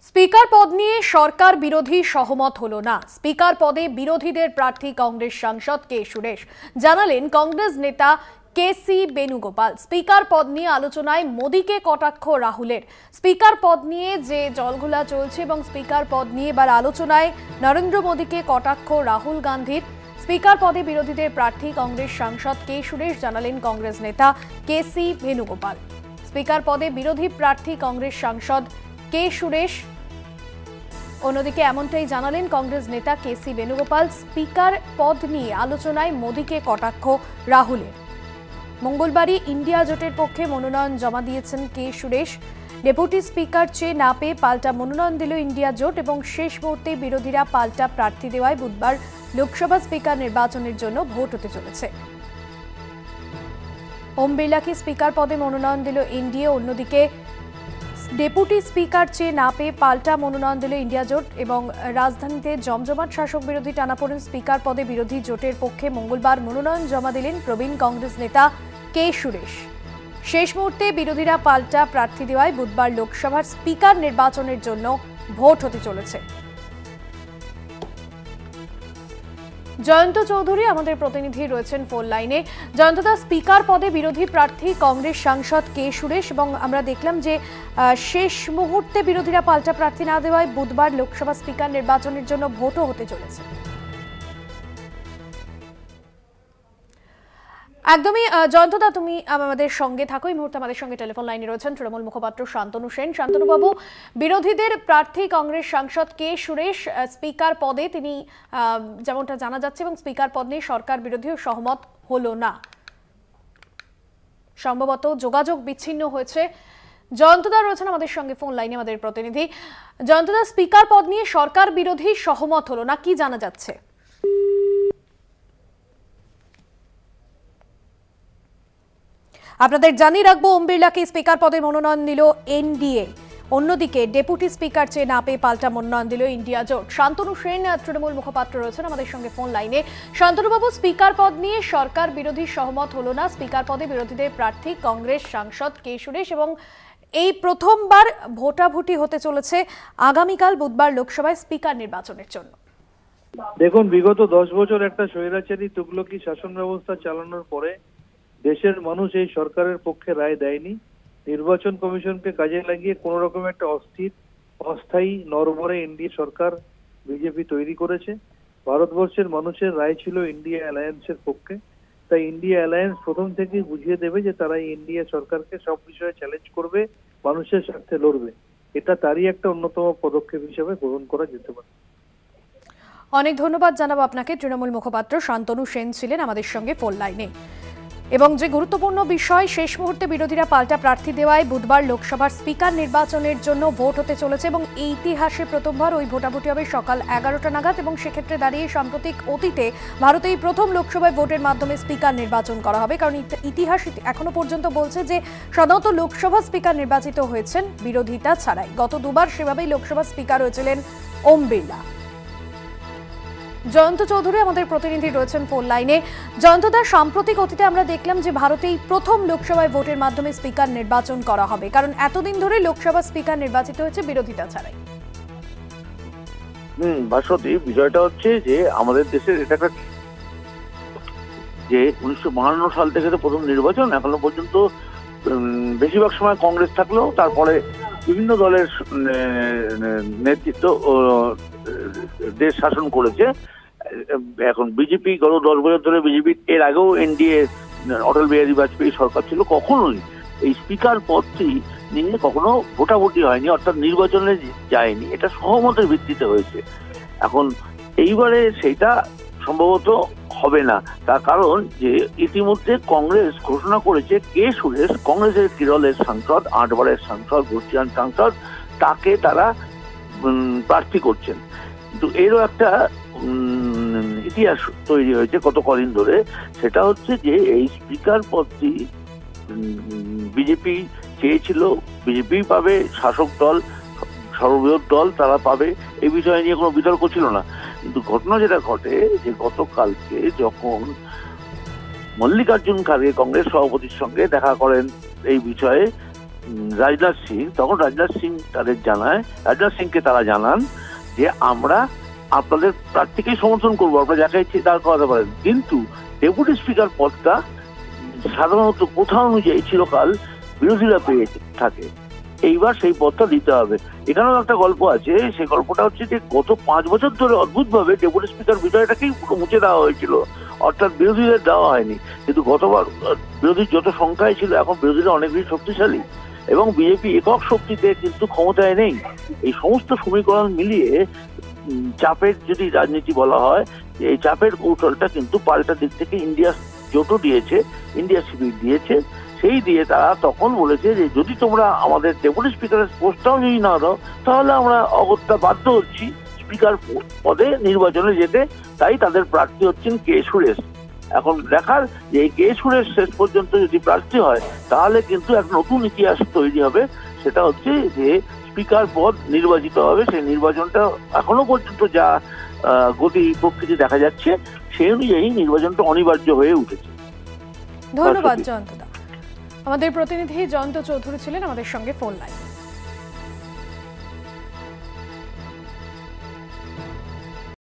Speaker পদ নিয়ে সরকার বিরোধী সহমত হলো না। স্পিকার পদে বিরোধীদের প্রার্থী কংগ্রেস সাংসদ কে সুরেশ। জানালেন কংগ্রেস নেতা কেসি বেণুগোপাল। স্পিকার পদ নিয়ে আলোচনায় মোদীকে কটাক্ষ রাহুলের। স্পিকার পদ নিয়ে যে জলঘোলা চলছে এবং স্পিকার পদ নিয়ে এবার আলোচনায় নরেন্দ্র মোদীকে কটাক্ষ রাহুল গান্ধীর। স্পিকার পদে বিরোধীদের প্রার্থী কংগ্রেস সাংসদ কে সুরেশ, জানালেন কংগ্রেস নেতা কেসি বেণুগোপাল। স্পিকার পদে বিরোধী প্রার্থী কংগ্রেস সাংসদ কে সুরেশ। অন্যদিকে এমনটাই জানালেন কংগ্রেস নেতা কেসি বেণুগোপাল। স্পিকার পদ নিয়ে আলোচনায় মোদীকে কটাক্ষ রাহুলের। মঙ্গলবারই ইন্ডিয়া জোটের পক্ষে মনোনয়ন জমা দিয়েছেন কে সুরেশ। ডেপুটি স্পিকার চেয়ে না পেয়ে পাল্টা মনোনয়ন দিল ইন্ডিয়া জোট এবং শেষ মুহূর্তে বিরোধীরা পাল্টা প্রার্থী দেওয়ায় বুধবার লোকসভা স্পিকার নির্বাচনের জন্য ভোট হতে চলেছে। ওম বিড়লাকে স্পিকার পদে মনোনয়ন দিল এনডিএ। অন্যদিকে ডেপুটি স্পিকার চেয়ে না পেয়ে পাল্টা মনোনয়ন দিল ইন্ডিয়া জোট এবং রাজধানীতে জমজমাট শাসক বিরোধী টানাপোড়েন। স্পিকার পদে বিরোধী জোটের পক্ষে মঙ্গলবার মনোনয়ন জমা দিলেন প্রবীণ কংগ্রেস নেতা কে সুরেশ। শেষ মুহূর্তে বিরোধীরা পাল্টা প্রার্থী দেওয়ায় বুধবার লোকসভার স্পিকার নির্বাচনের জন্য ভোট হতে চলেছে। জয়ন্ত চৌধুরী আমাদের প্রতিনিধি রয়েছেন ফোন লাইনে। জয়ন্তদা, স্পিকার পদে বিরোধী প্রার্থী কংগ্রেস সাংসদ কে সুরেশ এবং আমরা দেখলাম যে শেষ মুহূর্তে বিরোধীরা পাল্টা প্রার্থী না দেওয়ায় বুধবার লোকসভা স্পিকার নির্বাচনের জন্য ভোটও হতে চলেছে। একদমই জয়ন্তদা, তুমি আমাদের সঙ্গে থাকো। এই মুহূর্তে আমাদের সঙ্গে টেলিফোন লাইনে রয়েছেন তৃণমূল মুখপাত্র শান্তনু সেন। শান্তনুবাবু, বিরোধীদের প্রার্থী কংগ্রেস সাংসদ কে সুরেশ স্পিকার পদে তিনি যেমনটা জানা যাচ্ছে এবং স্পিকার পদ নিয়ে সরকার বিরোধীও সহমত হলো না, সম্ভবত যোগাযোগ বিচ্ছিন্ন হয়েছে। জয়ন্তদা রয়েছেন আমাদের সঙ্গে ফোন লাইনে, আমাদের প্রতিনিধি। জয়ন্তদা, স্পিকার পদ নিয়ে সরকার বিরোধী সহমত হলো না, কি জানা যাচ্ছে? আপনাদের জানিয়ে রাখবো, ওম বিড়লাকে স্পিকার পদে মনোনয়ন দিল এনডিএ। অন্যদিকে ডেপুটি স্পিকার চেয়ে না পেয়ে পাল্টা মনোনয়ন দিল ইন্ডিয়া জোট। শান্তনু সেন তৃণমূল মুখপাত্র রয়েছেন আমাদের সঙ্গে ফোন লাইনে। শান্তনুবাবু, স্পিকার পদ নিয়ে সরকার বিরোধী সহমত হলো না। স্পিকার পদে বিরোধীদের প্রার্থী কংগ্রেস সাংসদ কে সুরেশ এবং এই প্রথমবার ভোটাভুটি হতে চলেছে আগামীকাল বুধবার লোকসভায় স্পিকার নির্বাচনের জন্য। দেখুন, বিগত 10 বছর একটা স্বৈরাচারী তুগলকি শাসন ব্যবস্থা চালানোর পরে দেশের মানুষ এই সরকারের পক্ষে রায় দেয়নি। নির্বাচন কমিশনকে কাজে লাগিয়ে কোন রকম একটা অস্থায়ী নরবরে এনডিএ সরকার বিজেপি তৈরি করেছে। ভারতবর্ষের মানুষের রায় ছিল ইন্ডিয়া অ্যালায়েন্সের পক্ষে। তাই ইন্ডিয়া অ্যালায়েন্স প্রথম থেকেই বুঝিয়ে দেবে যে তারা ইন্ডিয়া সরকারকে সব বিষয়ে চ্যালেঞ্জ করবে, মানুষের স্বার্থে লড়বে। এটা তারই একটা অন্যতম পদক্ষেপ হিসেবে গ্রহণ করা যেতে পারে। অনেক ধন্যবাদ জানাবো আপনাকে। তৃণমূল মুখপাত্র শান্তনু সেন ছিলেন আমাদের সঙ্গে ফোন লাইনে। এবং যে গুরুত্বপূর্ণ বিষয়, শেষ মুহূর্তে বিরোধীরা পাল্টা প্রার্থী দেওয়ায় বুধবার লোকসভার স্পিকার নির্বাচনের জন্য ভোট হতে চলেছে এবং এই ইতিহাসে প্রথমবার ওই ভোটাভুটি হবে সকাল 11টা নাগাদ এবং সেক্ষেত্রে দাঁড়িয়ে সাম্প্রতিক অতীতে ভারতেই প্রথম লোকসভায় ভোটের মাধ্যমে স্পিকার নির্বাচন করা হবে। কারণ ইতিহাস এখনো পর্যন্ত বলছে যে সাধারণত লোকসভা স্পিকার নির্বাচিত হয়েছেন বিরোধিতা ছাড়াই। গত দুবার সেভাবেই লোকসভা স্পিকার হয়েছিলেন ওম বিড়লা। জয়ন্ত চৌধুরী আমাদের প্রতিনিধি রয়েছেন ফোন লাইনে। জয়ন্তদা, সাম্প্রতিক অতীতে আমরা দেখলাম যে ভারতেই প্রথম লোকসভায় ভোটের মাধ্যমে স্পিকার নির্বাচন করা হবে, কারণ এতদিন ধরে লোকসভা স্পিকার নির্বাচিত হয়েছে বিরোধিতা ছাড়াই। বাসতী, বিষয়টা হচ্ছে যে আমাদের দেশের এটা একটা যে 1952 সাল থেকে তো প্রথম নির্বাচন, এখনো পর্যন্ত বেশিরভাগ সময় কংগ্রেস থাকলেও তারপরে বিভিন্ন দলের নেতৃত্ব দেশ শাসন করেছে। এখন বিজেপি গত 10 বছর ধরে বিজেপি, এর আগেও এনডিএ অটল বিহারী বাজপেয়ী সরকার ছিল, কখনোই এই স্পিকার পদটি নিয়ে কখনো ভোটাভুটি হয়নি, অর্থাৎ নির্বাচনে যায়নি। এটা সহমতের ভিত্তিতে হয়েছে। এখন এইবারে সেইটা সম্ভবত হবে না, তার কারণ যে ইতিমধ্যে কংগ্রেস ঘোষণা করেছে কে সুরেশ কংগ্রেসের কেরলের সাংসদ, 8 বারের সাংসদ, বর্তমান সাংসদ, তাকে তারা প্রার্থী করছেন। কিন্তু এরও একটা ইতিহাস তৈরি হয়েছে গত কদিন ধরে। সেটা হচ্ছে যে এই স্পিকার পদটি বিজেপি চেয়েছিল, বিজেপি পাবে, শাসক দল, সর্ববৃহৎ দল তারা পাবে, এই বিষয়ে নিয়ে কোনো বিতর্ক ছিল না। কিন্তু ঘটনা যেটা ঘটে যে গতকালকে যখন মল্লিকার্জুন খাড়গে কংগ্রেস সভাপতির সঙ্গে দেখা করেন এই বিষয়ে, রাজনাথ সিং, তখন রাজনাথ সিংকে তারা জানান যে আমরা আপনাদের প্রার্থীকেই সমর্থন করবো, আপনারা যাকে ইচ্ছে দাঁড় করাতে পারেন, কিন্তু ডেপুটি স্পিকার পদটা সাধারণত প্রথা অনুযায়ী চিরকাল বিরোধীরা পেয়ে থাকে, এইবার সেই পদটা দিতে হবে। এখানেও একটা গল্প আছে, সেই গল্পটা হচ্ছে যে গত 5 বছর ধরে অদ্ভুতভাবে ডেপুটি স্পিকার বিষয়টাকেই পুরো মুছে দেওয়া হয়েছিল, অর্থাৎ বিরোধীদের দেওয়া হয়নি। কিন্তু গতবার বিরোধীর যত সংখ্যায় ছিল, এখন বিরোধীরা অনেক বেশি শক্তিশালী এবং বিজেপি একক শক্তিতে কিন্তু ক্ষমতায় নেই। এই সমস্ত সমীকরণ মিলিয়ে চাপের যদি রাজনীতি বলা হয়, এই চাপের কৌশলটা কিন্তু পাল্টা দিক থেকে ইন্ডিয়া জোটও দিয়েছে, ইন্ডিয়া শিবির দিয়েছে। সেই দিয়ে তারা তখন বলেছে যে যদি তোমরা আমাদের ডেপুটি স্পিকারের পোস্টটাও যদি না দাও, তাহলে আমরা অগত্যা বাধ্য হচ্ছি স্পিকার পদে নির্বাচনে যেতে। তাই তাদের প্রার্থী হচ্ছেন কে সুরেশ। এখন দেখার যে এই কে সুরেশ শেষ পর্যন্ত যদি প্রার্থী হয়, তাহলে কিন্তু এক নতুন ইতিহাস তৈরি হবে। সেটা হচ্ছে যে স্পিকার পদ নির্বাচিত হবে। সেই নির্বাচনটা এখনো পর্যন্ত যা গতি প্রকৃতি দেখা যাচ্ছে, সেই অনুযায়ী নির্বাচনটা অনিবার্য হয়ে উঠেছে। ধন্যবাদ জয়ন্তদা। আমাদের প্রতিনিধি জয়ন্ত চৌধুরী ছিলেন আমাদের সঙ্গে ফোন লাইনে।